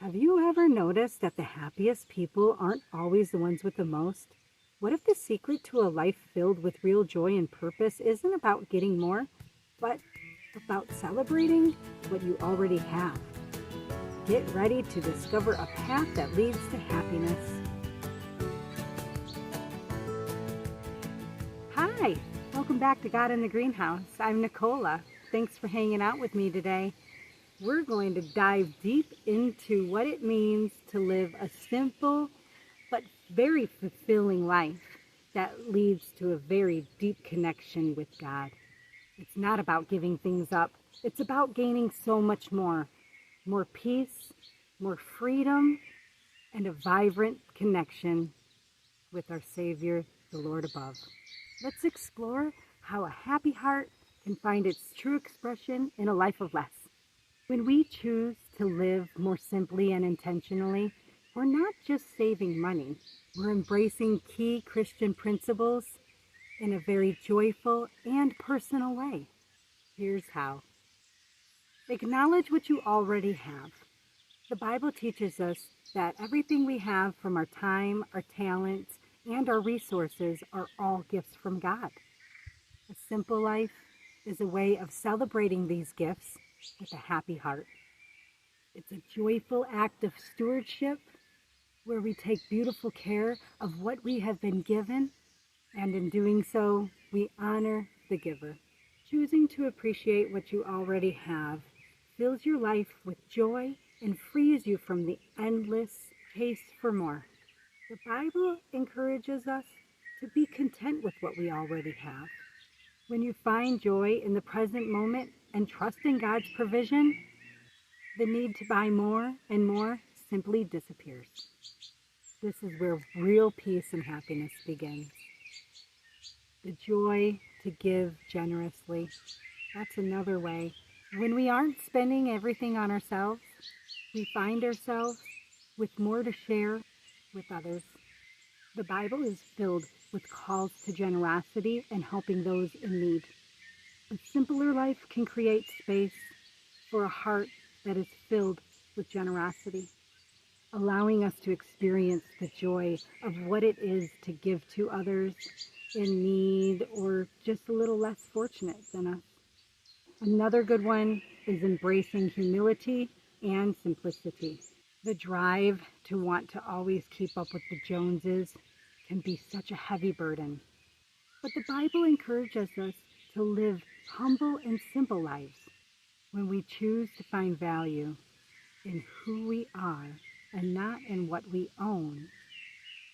Have you ever noticed that the happiest people aren't always the ones with the most? What if the secret to a life filled with real joy and purpose isn't about getting more, but about celebrating what you already have? Get ready to discover a path that leads to happiness. Hi, welcome back to God in the Greenhouse. I'm Nicola. Thanks for hanging out with me today. We're going to dive deep into what it means to live a simple but very fulfilling life that leads to a very deep connection with God. It's not about giving things up. It's about gaining so much more. More peace, more freedom, and a vibrant connection with our Savior, the Lord above. Let's explore how a happy heart can find its true expression in a life of less. When we choose to live more simply and intentionally, we're not just saving money. We're embracing key Christian principles in a very joyful and personal way. Here's how. Acknowledge what you already have. The Bible teaches us that everything we have, from our time, our talents, and our resources, are all gifts from God. A simple life is a way of celebrating these gifts with a happy heart. It's a joyful act of stewardship where we take beautiful care of what we have been given, and in doing so, we honor the giver. Choosing to appreciate what you already have fills your life with joy and frees you from the endless chase for more. The Bible encourages us to be content with what we already have. When you find joy in the present moment and trust in God's provision, the need to buy more and more simply disappears. This is where real peace and happiness begins. The joy to give generously. That's another way. When we aren't spending everything on ourselves, we find ourselves with more to share with others. The Bible is filled with calls to generosity and helping those in need. A simpler life can create space for a heart that is filled with generosity, allowing us to experience the joy of what it is to give to others in need or just a little less fortunate than us. Another good one is embracing humility and simplicity. The drive to want to always keep up with the Joneses can be such a heavy burden. But the Bible encourages us to live humble and simple lives. When we choose to find value in who we are and not in what we own,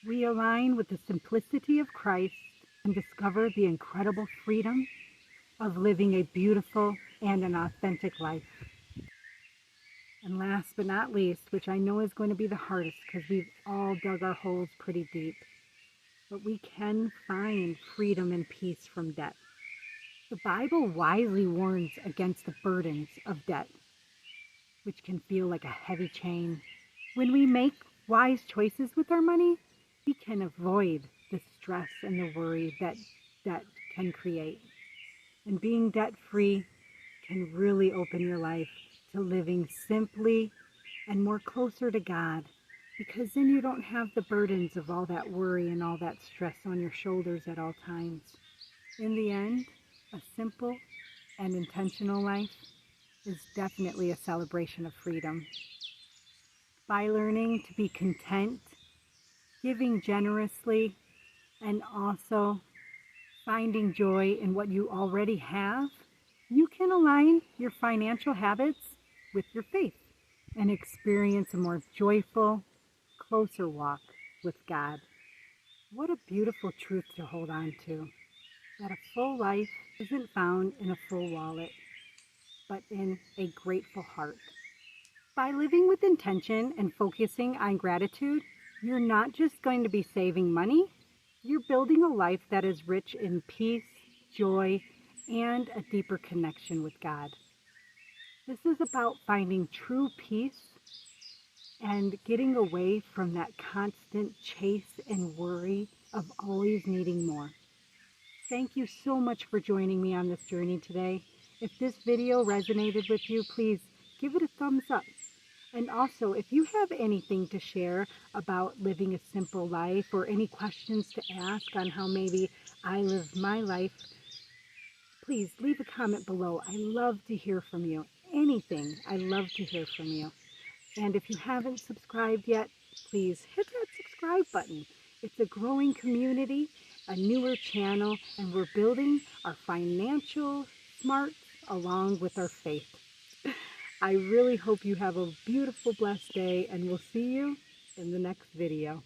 we align with the simplicity of Christ and discover the incredible freedom of living a beautiful and an authentic life. And last but not least, which I know is going to be the hardest because we've all dug our holes pretty deep, but we can find freedom and peace from debt. The Bible wisely warns against the burdens of debt, which can feel like a heavy chain. When we make wise choices with our money, we can avoid the stress and the worry that debt can create. And being debt-free can really open your life to living simply and more closer to God, because then you don't have the burdens of all that worry and all that stress on your shoulders at all times. In the end, a simple and intentional life is definitely a celebration of freedom. By learning to be content, giving generously, and also finding joy in what you already have, you can align your financial habits with your faith and experience a more joyful, closer walk with God. What a beautiful truth to hold on to, that a full life isn't found in a full wallet, but in a grateful heart. By living with intention and focusing on gratitude, you're not just going to be saving money, you're building a life that is rich in peace, joy, and a deeper connection with God. This is about finding true peace and getting away from that constant chase and worry of always needing more. Thank you so much for joining me on this journey today. If this video resonated with you, please give it a thumbs up And also, if you have anything to share about living a simple life or any questions to ask on how maybe I live my life, please leave a comment below. I love to hear from you. Anything, I love to hear from you. And if you haven't subscribed yet, please hit that subscribe button. It's a growing community, a newer channel, and we're building our financial smarts along with our faith. I really hope you have a beautiful, blessed day, and we'll see you in the next video.